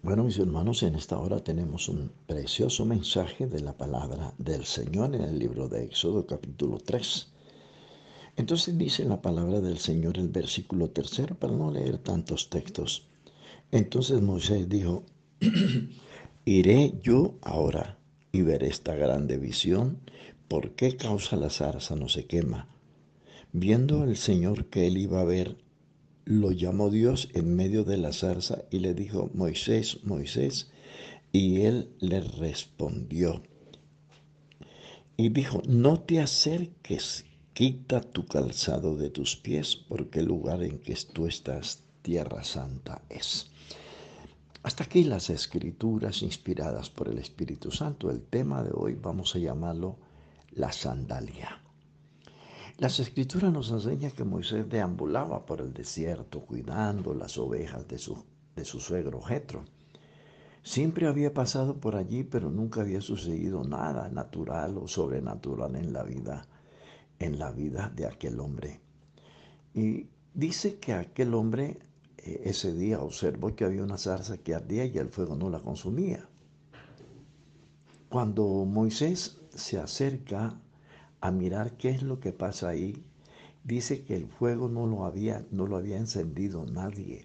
Bueno, mis hermanos, en esta hora tenemos un precioso mensaje de la palabra del Señor en el libro de Éxodo capítulo 3. Entonces dice la palabra del Señor el versículo tercero para no leer tantos textos. Entonces Moisés dijo, iré yo ahora y veré esta grande visión. ¿Por qué causa la zarza no se quema? Viendo el Señor que él iba a ver, lo llamó Dios en medio de la zarza y le dijo, Moisés, Moisés. Y él le respondió y dijo, no te acerques, quita tu calzado de tus pies, porque el lugar en que tú estás, tierra santa es. Hasta aquí las escrituras inspiradas por el Espíritu Santo. El tema de hoy vamos a llamarlo la sandalia. Las escrituras nos enseñan que Moisés deambulaba por el desierto cuidando las ovejas de su suegro Jetro. Siempre había pasado por allí, pero nunca había sucedido nada natural o sobrenatural en la vida de aquel hombre. Y dice que aquel hombre ese día observó que había una zarza que ardía y el fuego no la consumía. Cuando Moisés se acerca a mirar qué es lo que pasa ahí, dice que el fuego no lo había encendido nadie,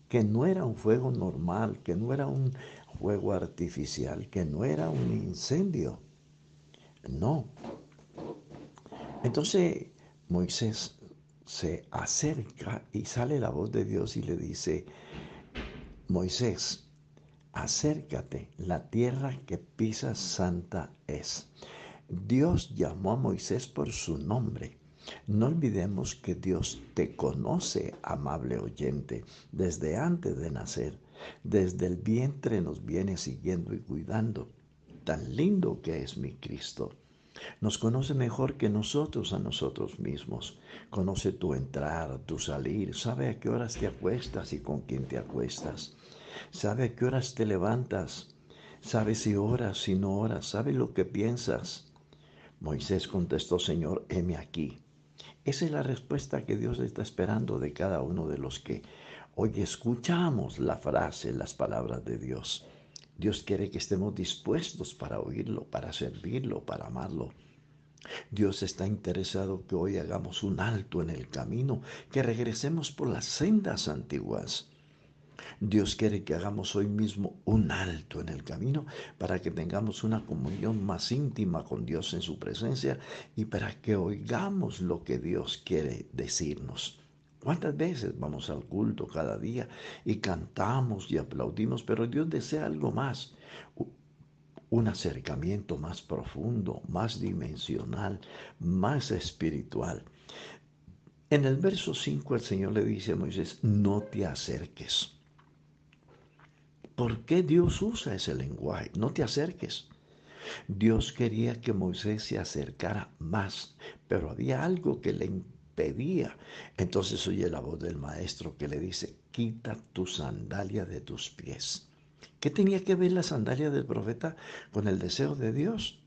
que no era un fuego normal, que no era un fuego artificial, que no era un incendio. No. Entonces Moisés se acerca y sale la voz de Dios y le dice, Moisés, acércate, la tierra que pisas santa es. Dios llamó a Moisés por su nombre. No olvidemos que Dios te conoce, amable oyente, desde antes de nacer. Desde el vientre nos viene siguiendo y cuidando. Tan lindo que es mi Cristo. Nos conoce mejor que nosotros a nosotros mismos. Conoce tu entrar, tu salir. Sabe a qué horas te acuestas y con quién te acuestas. Sabe a qué horas te levantas. Sabe si oras, si no oras. Sabe lo que piensas. Moisés contestó, Señor, heme aquí. Esa es la respuesta que Dios está esperando de cada uno de los que hoy escuchamos la frase, las palabras de Dios. Dios quiere que estemos dispuestos para oírlo, para servirlo, para amarlo. Dios está interesado que hoy hagamos un alto en el camino, que regresemos por las sendas antiguas. Dios quiere que hagamos hoy mismo un alto en el camino para que tengamos una comunión más íntima con Dios en su presencia y para que oigamos lo que Dios quiere decirnos. ¿Cuántas veces vamos al culto cada día y cantamos y aplaudimos? Pero Dios desea algo más, un acercamiento más profundo, más dimensional, más espiritual. En el verso 5 el Señor le dice a Moisés, no te acerques. ¿Por qué Dios usa ese lenguaje? No te acerques. Dios quería que Moisés se acercara más, pero había algo que le impedía. Entonces oye la voz del maestro que le dice, quita tu sandalia de tus pies. ¿Qué tenía que ver la sandalia del profeta con el deseo de Dios?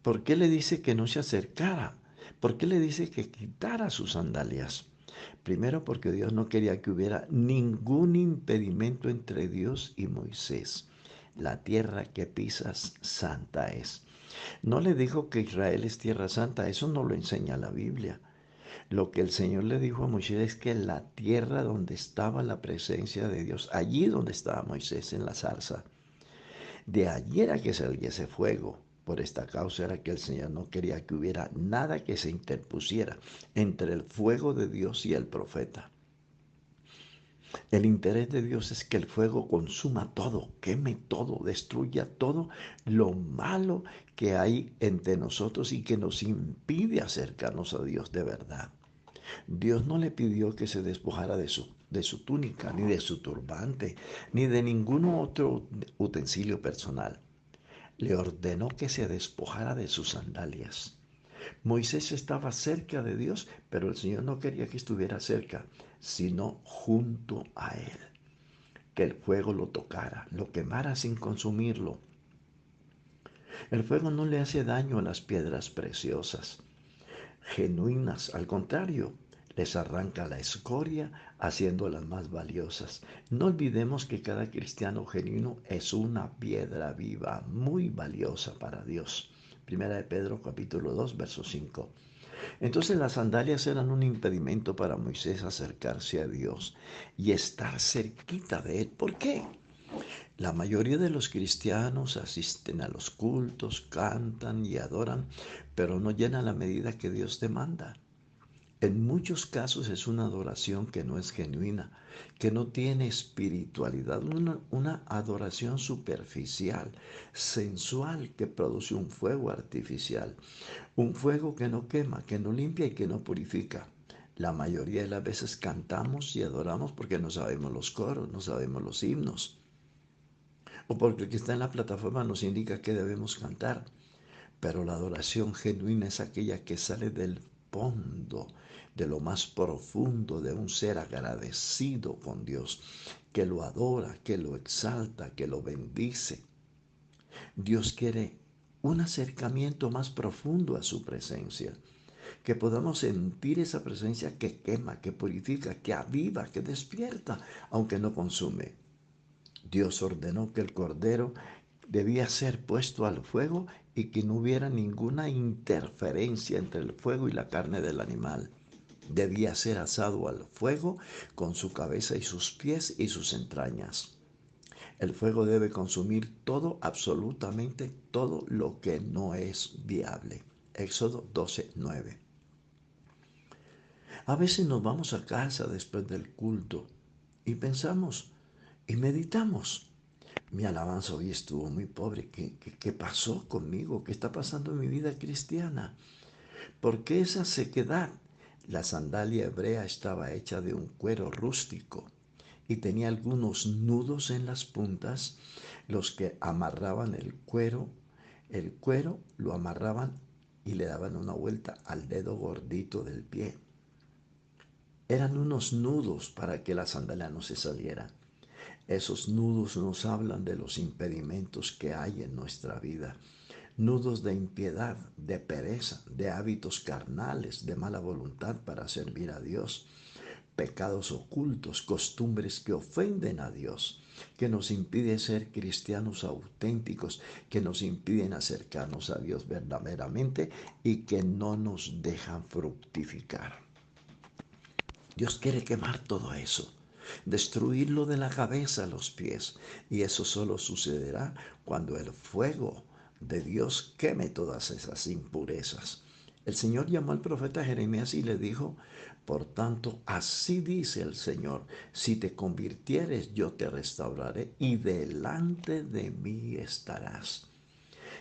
¿Por qué le dice que no se acercara? ¿Por qué le dice que quitara sus sandalias? Primero porque Dios no quería que hubiera ningún impedimento entre Dios y Moisés. La tierra que pisas santa es. No le dijo que Israel es tierra santa, eso no lo enseña la Biblia. Lo que el Señor le dijo a Moisés es que la tierra donde estaba la presencia de Dios, allí donde estaba Moisés en la zarza, de allí era que salía ese fuego. Por esta causa era que el Señor no quería que hubiera nada que se interpusiera entre el fuego de Dios y el profeta. El interés de Dios es que el fuego consuma todo, queme todo, destruya todo lo malo que hay entre nosotros y que nos impide acercarnos a Dios de verdad. Dios no le pidió que se despojara de su túnica, ni de su turbante, ni de ningún otro utensilio personal. Le ordenó que se despojara de sus sandalias. Moisés estaba cerca de Dios, pero el Señor no quería que estuviera cerca, sino junto a él. Que el fuego lo tocara, lo quemara sin consumirlo. El fuego no le hace daño a las piedras preciosas, genuinas, al contrario, les arranca la escoria, haciéndolas más valiosas. No olvidemos que cada cristiano genuino es una piedra viva, muy valiosa para Dios. Primera de Pedro capítulo 2, verso 5. Entonces las sandalias eran un impedimento para Moisés acercarse a Dios y estar cerquita de él. ¿Por qué? La mayoría de los cristianos asisten a los cultos, cantan y adoran, pero no llenan la medida que Dios demanda. En muchos casos es una adoración que no es genuina, que no tiene espiritualidad, una adoración superficial, sensual, que produce un fuego artificial, un fuego que no quema, que no limpia y que no purifica. La mayoría de las veces cantamos y adoramos porque no sabemos los coros, no sabemos los himnos, o porque el que está en la plataforma nos indica que debemos cantar. Pero la adoración genuina es aquella que sale del fondo, de lo más profundo de un ser agradecido con Dios, que lo adora, que lo exalta, que lo bendice. Dios quiere un acercamiento más profundo a su presencia, que podamos sentir esa presencia que quema, que purifica, que aviva, que despierta, aunque no consume. Dios ordenó que el cordero debía ser puesto al fuego y que no hubiera ninguna interferencia entre el fuego y la carne del animal. Debía ser asado al fuego con su cabeza y sus pies y sus entrañas. El fuego debe consumir todo, absolutamente todo lo que no es viable. Éxodo 12:9. A veces nos vamos a casa después del culto y pensamos y meditamos. Mi alabanza hoy estuvo muy pobre. ¿Qué pasó conmigo? ¿Qué está pasando en mi vida cristiana? ¿Por qué esa sequedad? La sandalia hebrea estaba hecha de un cuero rústico y tenía algunos nudos en las puntas, los que amarraban el cuero. El cuero lo amarraban y le daban una vuelta al dedo gordito del pie. Eran unos nudos para que la sandalia no se saliera. Esos nudos nos hablan de los impedimentos que hay en nuestra vida. Nudos de impiedad, de pereza, de hábitos carnales, de mala voluntad para servir a Dios. Pecados ocultos, costumbres que ofenden a Dios, que nos impiden ser cristianos auténticos, que nos impiden acercarnos a Dios verdaderamente y que no nos dejan fructificar. Dios quiere quemar todo eso, destruirlo de la cabeza a los pies. Y eso solo sucederá cuando el fuego de Dios queme todas esas impurezas. El Señor llamó al profeta Jeremías y le dijo: por tanto, así dice el Señor: si te convirtieres, yo te restauraré y delante de mí estarás.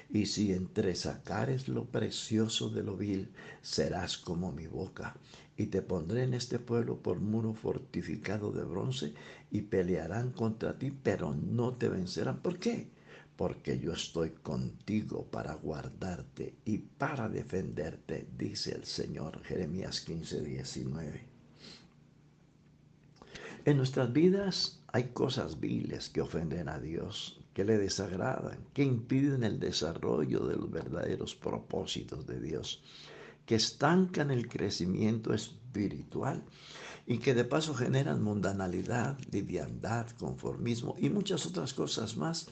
Y si entresacares lo precioso de lo vil, serás como mi boca. Y te pondré en este pueblo por muro fortificado de bronce, y pelearán contra ti, pero no te vencerán. ¿Por qué? Porque yo estoy contigo para guardarte y para defenderte, dice el Señor. Jeremías 15:19. En nuestras vidas hay cosas viles que ofenden a Dios, que le desagradan, que impiden el desarrollo de los verdaderos propósitos de Dios, que estancan el crecimiento espiritual y que de paso generan mundanalidad, liviandad, conformismo y muchas otras cosas más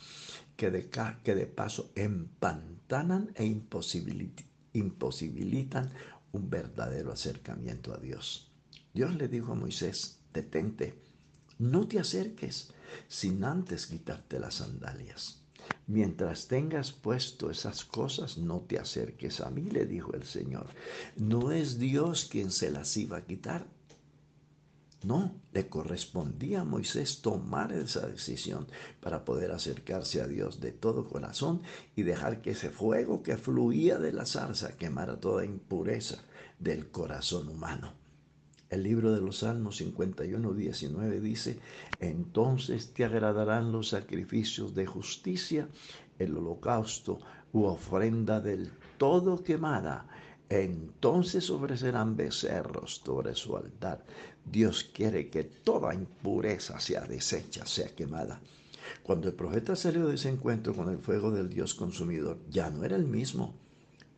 que de paso empantanan e imposibilitan un verdadero acercamiento a Dios. Dios le dijo a Moisés: detente, no te acerques sin antes quitarte las sandalias. Mientras tengas puesto esas cosas, no te acerques a mí, le dijo el Señor. No es Dios quien se las iba a quitar. No, le correspondía a Moisés tomar esa decisión para poder acercarse a Dios de todo corazón y dejar que ese fuego que fluía de la zarza quemara toda impureza del corazón humano. El libro de los Salmos 51:19 dice: entonces te agradarán los sacrificios de justicia, el holocausto u ofrenda del todo quemada. Entonces ofrecerán becerros sobre su altar. Dios quiere que toda impureza sea deshecha, sea quemada. Cuando el profeta salió de ese encuentro con el fuego del Dios consumidor, ya no era el mismo.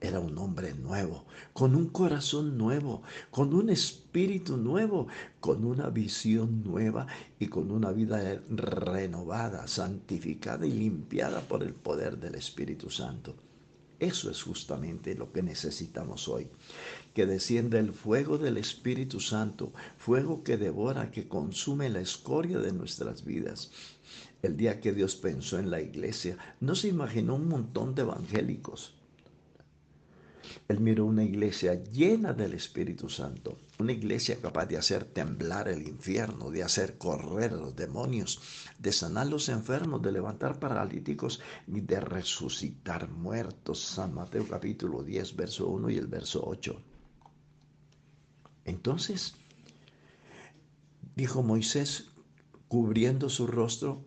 era un hombre nuevo, con un corazón nuevo, con un espíritu nuevo, con una visión nueva y con una vida renovada, santificada y limpiada por el poder del Espíritu Santo. Eso es justamente lo que necesitamos hoy, que descienda el fuego del Espíritu Santo, fuego que devora, que consume la escoria de nuestras vidas. El día que Dios pensó en la iglesia, no se imaginó un montón de evangélicos. Él miró una iglesia llena del Espíritu Santo, una iglesia capaz de hacer temblar el infierno, de hacer correr a los demonios, de sanar los enfermos, de levantar paralíticos y de resucitar muertos. San Mateo capítulo 10, verso 1 y el verso 8. Entonces, dijo Moisés, cubriendo su rostro,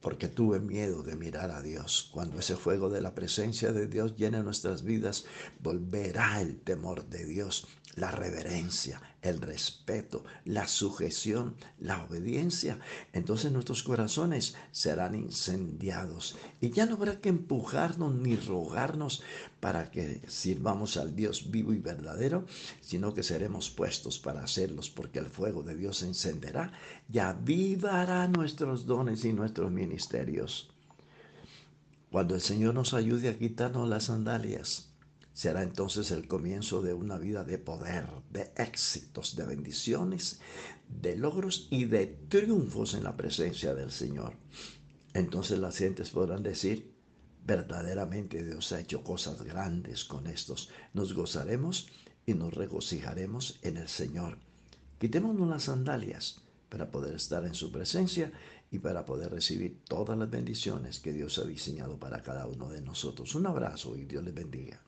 porque tuve miedo de mirar a Dios. Cuando ese fuego de la presencia de Dios llene nuestras vidas, volverá el temor de Dios, la reverencia, el respeto, la sujeción, la obediencia. Entonces nuestros corazones serán incendiados y ya no habrá que empujarnos ni rogarnos para que sirvamos al Dios vivo y verdadero, sino que seremos puestos para hacerlos, porque el fuego de Dios se encenderá y avivará nuestros dones y nuestros ministerios. Cuando el Señor nos ayude a quitarnos las sandalias, será entonces el comienzo de una vida de poder, de éxitos, de bendiciones, de logros y de triunfos en la presencia del Señor. Entonces las gentes podrán decir, verdaderamente Dios ha hecho cosas grandes con estos. Nos gozaremos y nos regocijaremos en el Señor. Quitémonos las sandalias para poder estar en su presencia y para poder recibir todas las bendiciones que Dios ha diseñado para cada uno de nosotros. Un abrazo y Dios les bendiga.